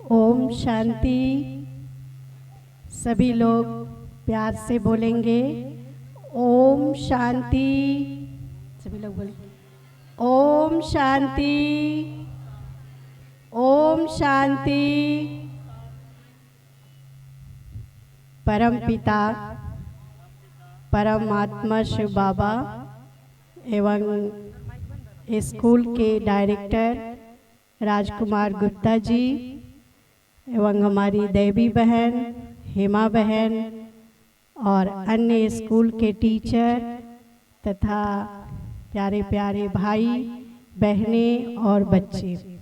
ओम शांति। सभी लोग प्यार से बोलेंगे ओम शांति। सभी लोग बोलेंगे ओम शांति, ओम शांति। परम पिता परमात्मा शिव बाबा एवं स्कूल के डायरेक्टर राजकुमार गुप्ता जी एवं हमारी देवी बहन हेमा बहन और अन्य स्कूल के टीचर तथा प्यारे प्यारे भाई बहनें और बच्चे,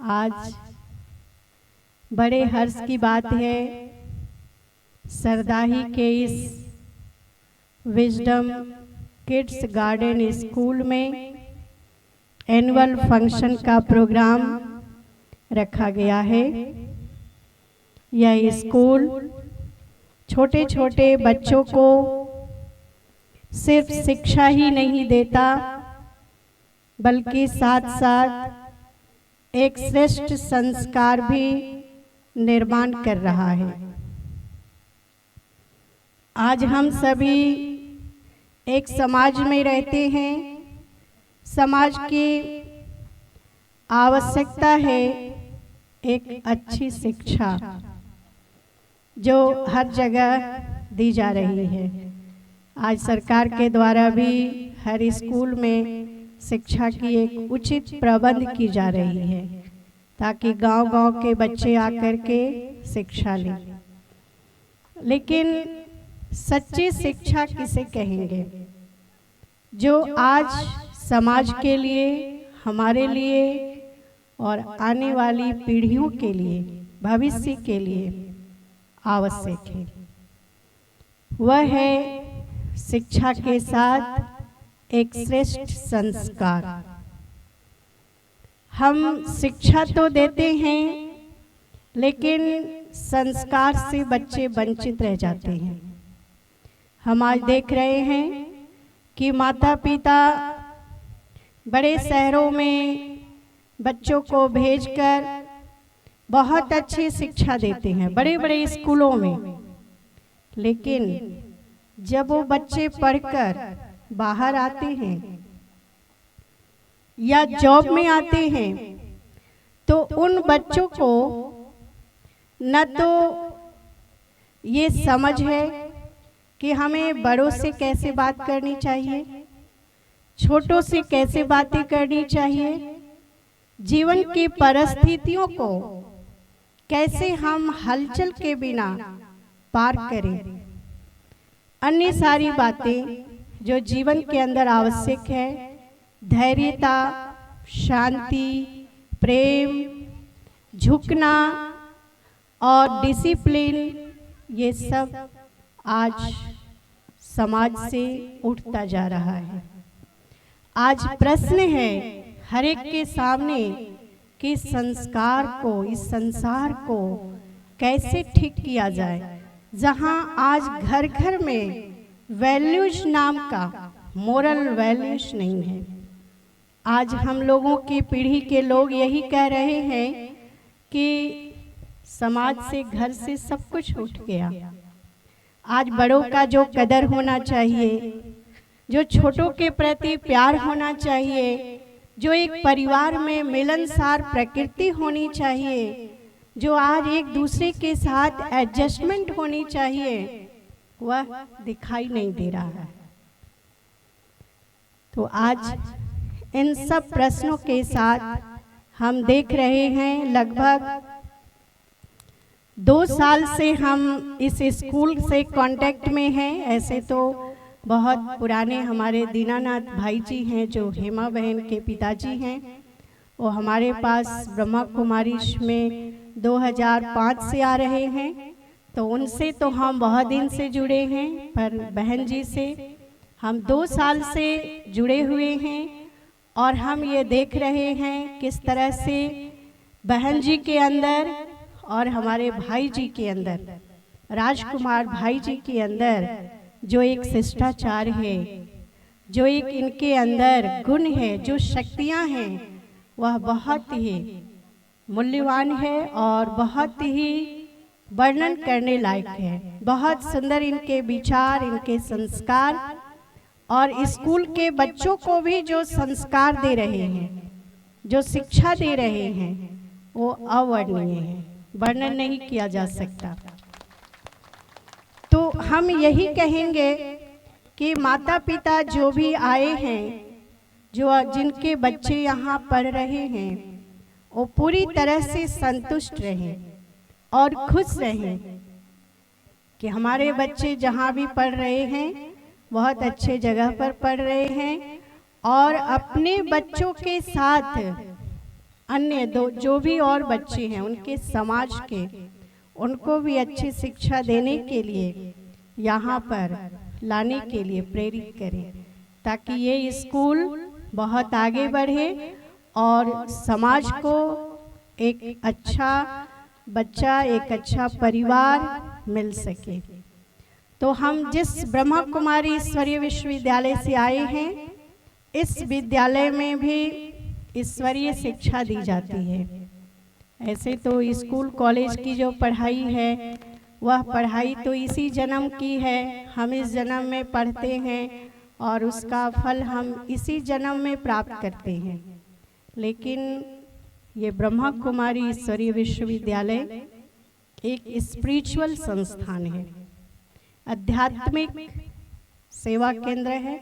आज बड़े हर्ष की बात है। सरदाही के इस विजडम किड्स गार्डन स्कूल में एनुअल फंक्शन का प्रोग्राम रखा गया है। यह स्कूल छोटे छोटे बच्चों को सिर्फ शिक्षा ही नहीं देता, बल्कि साथ साथ एक श्रेष्ठ संस्कार भी निर्माण कर रहा है। आज हम सभी एक समाज में रहते हैं। समाज की आवश्यकता है एक अच्छी शिक्षा, जो हर जगह दी जा रही है। आज सरकार के द्वारा भी हर स्कूल में शिक्षा की एक उचित प्रबंध की जा रही है, ताकि गांव-गांव के बच्चे आकर के शिक्षा लें। लेकिन सच्ची शिक्षा किसे कहेंगे? जो आज समाज के लिए, हमारे लिए और आने वाली पीढ़ियों के लिए, भविष्य के लिए आवश्यक है। वह है शिक्षा के साथ एक श्रेष्ठ संस्कार। हम शिक्षा तो देते हैं, लेकिन संस्कार से बच्चे वंचित रह जाते हैं। हम आज देख रहे हैं कि माता पिता बड़े शहरों में बच्चों को भेजकर बहुत अच्छी शिक्षा देते हैं, बड़े बड़े स्कूलों में। लेकिन जब वो बच्चे पढ़कर बाहर आते हैं या जॉब में आते हैं, तो उन बच्चों को न तो ये समझ है कि हमें बड़ों से कैसे बात करनी चाहिए, छोटों से कैसे बातें करनी चाहिए, जीवन की परिस्थितियों को कैसे हम हलचल के बिना पार करें। अन्य सारी बातें जो जीवन के अंदर आवश्यक है, धैर्यता, शांति, प्रेम, झुकना और डिसिप्लिन, ये सब आज समाज से उठता जा रहा है। आज प्रश्न है हर एक के सामने कि संस्कार को, इस संसार को कैसे ठीक किया जाए, जहां आज घर घर में वैल्यूज नाम का मोरल वैल्यूज नहीं है। आज हम लोगों की पीढ़ी के लोग यही कह रहे हैं कि समाज से, घर से सब कुछ उठ गया। आज बड़ों का जो कदर होना चाहिए, जो छोटों के प्रति प्यार होना चाहिए, जो एक परिवार में मिलनसार प्रकृति होनी चाहिए, जो आज एक दूसरे के साथ एडजस्टमेंट होनी चाहिए, वह दिखाई नहीं दे रहा है। तो आज इन सब प्रश्नों के साथ हम देख रहे हैं, लगभग 2 साल से हम इस स्कूल से कांटेक्ट में हैं। ऐसे तो बहुत पुराने हमारे दीनानाथ भाई जी हैं, जो हेमा बहन के पिताजी हैं। वो हमारे पास ब्रह्मा कुमारी में 2005 से आ रहे हैं, तो उनसे तो हम बहुत दिन से जुड़े हैं। पर बहन जी से हम 2 साल से जुड़े हुए हैं, और हम ये देख रहे हैं किस तरह से बहन जी के अंदर और हमारे भाई जी के अंदर, राजकुमार भाई जी के अंदर जो एक शिष्टाचार है, जो एक इनके अंदर गुण है, जो शक्तियां हैं, वह बहुत ही मूल्यवान है और बहुत ही वर्णन करने लायक है। बहुत सुंदर इनके विचार, इनके संस्कार, और स्कूल के बच्चों को भी जो संस्कार दे रहे हैं, जो शिक्षा दे रहे हैं, वो अवर्णनीय है, वर्णन नहीं किया जा सकता। तो हम यही कहेंगे कि माता पिता जो भी आए हैं, जो जिनके बच्चे यहाँ पढ़ रहे हैं, वो पूरी तरह से संतुष्ट रहें और खुश रहें कि हमारे बच्चे जहाँ भी पढ़ रहे हैं बहुत अच्छे जगह पर पढ़ रहे हैं, और अपने बच्चों के साथ अन्य जो भी और बच्चे हैं उनके समाज के, उनको भी अच्छी शिक्षा देने के लिए यहाँ पर लाने के लिए प्रेरित करें, ताकि ये स्कूल बहुत आगे बढ़े और समाज को एक अच्छा बच्चा, एक अच्छा परिवार मिल सके। तो हम जिस ब्रह्मा कुमारी ईश्वरीय विश्वविद्यालय से आए हैं, इस विद्यालय में भी ईश्वरीय शिक्षा दी जाती है। ऐसे तो स्कूल कॉलेज की जो पढ़ाई है, वह पढ़ाई तो इसी जन्म की है, हम इस जन्म में पढ़ते हैं और उसका फल हम इसी जन्म में प्राप्त करते हैं। लेकिन ये ब्रह्मा कुमारी ईश्वरीय विश्वविद्यालय एक स्पिरिचुअल संस्थान है, आध्यात्मिक सेवा केंद्र है,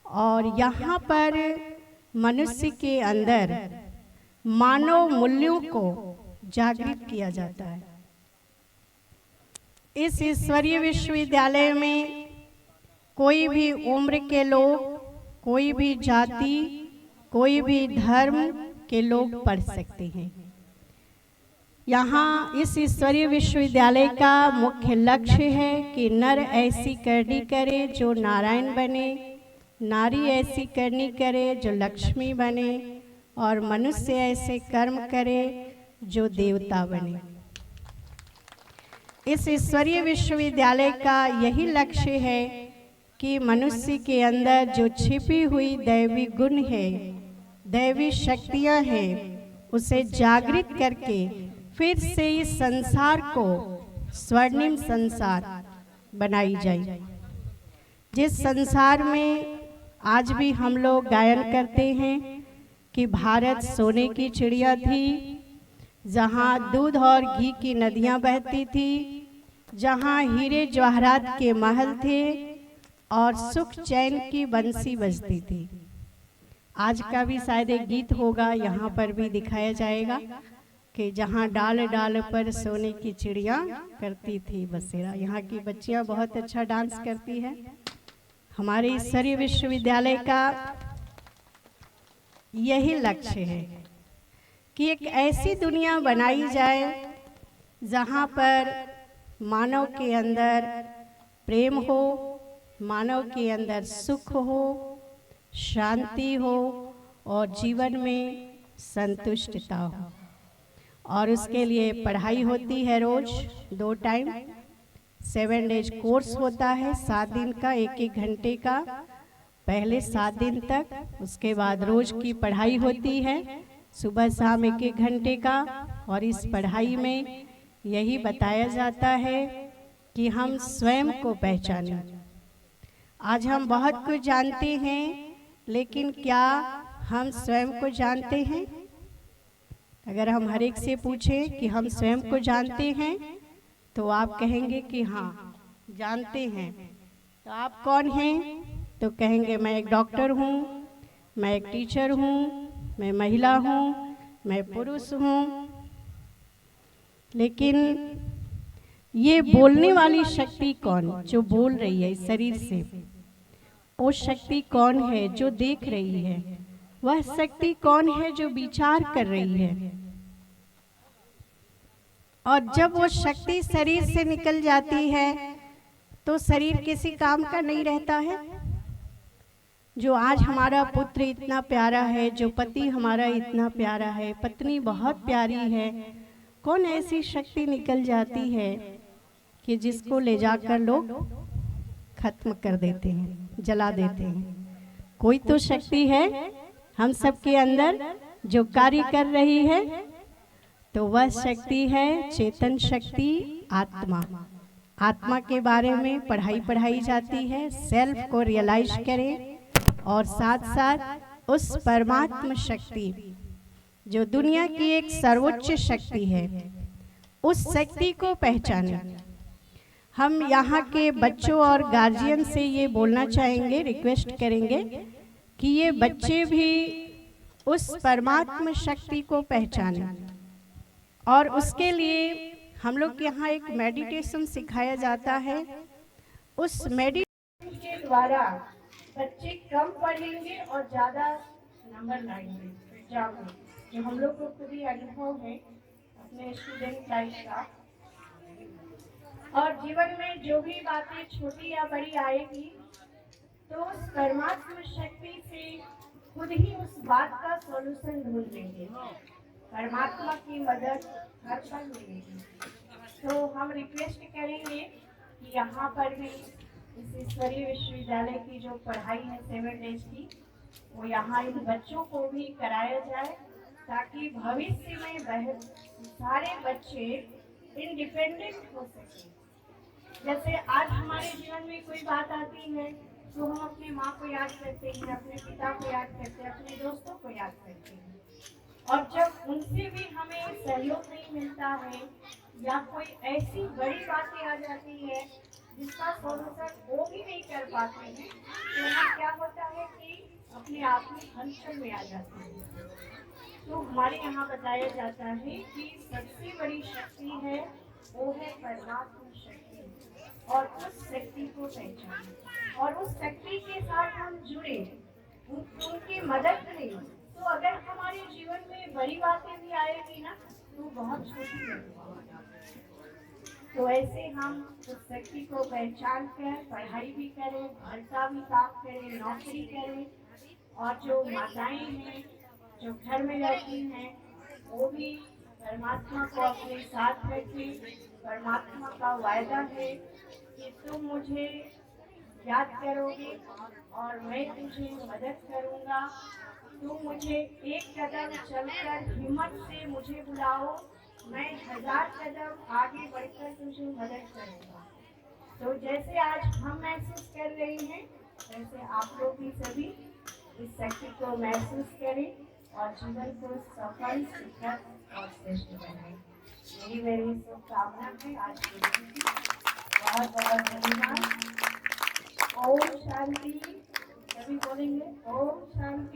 और यहाँ पर मनुष्य के अंदर मानव मूल्यों को जागृत किया जाता है। इस ईश्वरीय विश्वविद्यालय में कोई भी उम्र के लोग, कोई भी जाति, कोई भी धर्म के लोग पढ़ सकते हैं। यहाँ इस ईश्वरीय विश्वविद्यालय का मुख्य लक्ष्य है कि नर ऐसी करनी करे जो नारायण बने, नारी ऐसी करनी करे जो लक्ष्मी बने, और मनुष्य ऐसे कर्म करे जो देवता बने। इस ईश्वरीय विश्वविद्यालय का यही लक्ष्य है कि मनुष्य के अंदर जो छिपी हुई दैवी गुण है, दैवी शक्तियां हैं, उसे जागृत करके फिर से इस संसार को स्वर्णिम संसार बनाई जाए। जिस संसार में आज भी हम लोग गायन करते हैं कि भारत सोने की चिड़िया थी, जहाँ दूध और घी की नदियाँ बहती थी, जहाँ हीरे जवाहरात के महल थे और सुख चैन की बंसी बजती थी। आज का भी शायद एक गीत होगा, यहाँ पर भी दिखाया जाएगा कि जहाँ डाल डाल पर सोने की चिड़िया करती थी बसेरा। यहाँ की बच्चियाँ बहुत अच्छा डांस करती है। हमारे ईश्वरीय विश्वविद्यालय का यही लक्ष्य है कि एक ऐसी दुनिया बनाई जाए जहाँ पर मानव के अंदर प्रेम हो, मानव के अंदर सुख हो, शांति हो और जीवन में संतुष्टता हो। और उसके लिए पढ़ाई होती है रोज 2 टाइम, 7 डेज कोर्स होता है, 7 दिन का, 1-1 घंटे का, पहले 7 दिन तक। उसके बाद रोज की पढ़ाई होती है, सुबह शाम 1-1 घंटे का। और इस पढ़ाई में यही बताया जाता है कि हम स्वयं को पहचानें। आज हम बहुत कुछ जानते हैं, लेकिन क्या हम स्वयं को जानते हैं? अगर हम हर एक से पूछें कि हम स्वयं को जानते हैं, तो आप कहेंगे कि हाँ जानते हैं। तो आप कौन हैं? तो कहेंगे मैं एक डॉक्टर हूँ, मैं एक टीचर हूँ, मैं महिला हूँ, मैं पुरुष हूँ। लेकिन ये बोलने वाली शक्ति कौन, जो बोल रही है इस शरीर से, वो शक्ति कौन है जो देख रही है? वह शक्ति कौन है जो विचार कर रही है? और जब वो शक्ति शरीर से निकल जाती है तो शरीर किसी काम का नहीं रहता है। जो आज हमारा पुत्र इतना प्यारा है, जो पति हमारा इतना प्यारा है, पत्नी बहुत प्यारी है, कौन ऐसी शक्ति निकल जाती है कि जिसको ले जाकर लोग खत्म कर देते हैं, जला देते हैं? कोई तो शक्ति है हम सबके अंदर जो कार्य कर रही है, तो वह शक्ति है चेतन शक्ति, आत्मा। आत्मा के बारे में पढ़ाई जाती है, सेल्फ को रियलाइज करें और साथ साथ उस परमात्मा शक्ति जो दुनिया की एक सर्वोच्च शक्ति है, उस शक्ति को पहचाने। हम यहाँ के बच्चों और गार्जियन से ये बोलना चाहेंगे, रिक्वेस्ट करेंगे कि ये बच्चे भी उस परमात्मा शक्ति को पहचाने। और उसके लिए हम लोग यहाँ एक मेडिटेशन सिखाया जाता है। उस मेडिटेशन के द्वारा बच्चे कम पढ़ेंगे और ज़्यादा नंबर लाएंगे एग्जाम में, जो हम लोग को पूरी अनुभव है अपने स्टूडेंट लाइफ का। और जीवन में जो भी बातें छोटी या बड़ी आएगी तो उस परमात्मा शक्ति से खुद ही उस बात का सॉल्यूशन ढूंढ लेंगे। परमात्मा की मदद हर पल मिलेगी। तो हम रिक्वेस्ट करेंगे कि यहाँ पर भी इस ईश्वरीय विश्वविद्यालय की जो पढ़ाई है 7 डेज की, वो यहाँ इन बच्चों को भी कराया जाए, ताकि भविष्य में सारे बच्चे इंडिपेंडेंट हो सकें। जैसे आज हमारे जीवन में कोई बात आती है तो हम अपने माँ को याद करते हैं, अपने पिता को याद करते हैं, अपने दोस्तों को याद करते हैं। और जब उनसे भी हमें सहयोग नहीं मिलता है या कोई ऐसी बड़ी बातें आ जाती है जिसका सॉल्यूशन वो भी नहीं कर पाते हैं, तो हमें क्या होता है कि अपने आप में हलचल में आ जाते हैं। तो हमारे यहाँ बताया जाता है कि सबसे बड़ी शक्ति है वो है परमात्मा शक्ति, और उस शक्ति को पहचानें और उस शक्ति के साथ हम जुड़े, उनकी मदद करें। तो अगर हमारे जीवन में बड़ी बातें भी आएगी ना तो बहुत छोटी लगेगी। तो ऐसे हम उस शक्ति को पहचान कर पढ़ाई भी करें, घर का भी काम करें, नौकरी करें। और जो माताएं हैं जो घर में रहती हैं वो भी परमात्मा को अपने साथ रखें। परमात्मा का वायदा है कि तुम मुझे याद करोगे और मैं तुझे मदद करूँगा। तुम मुझे एक कदम चलकर हिम्मत से मुझे बुलाओ, मैं 1000 कदम आगे बढ़कर तुझे मदद करूँगा। तो जैसे आज हम महसूस कर रहे हैं वैसे आप लोग भी सभी इस शक्ति को महसूस करें और जीवन को सफल, सुखद और श्रेष्ठ बनाएं। मेरी शुभकामना है आज के दिन की। बहुत बहुत धन्यवाद। ओम शांति। सभी बोलेंगे ओम शांति।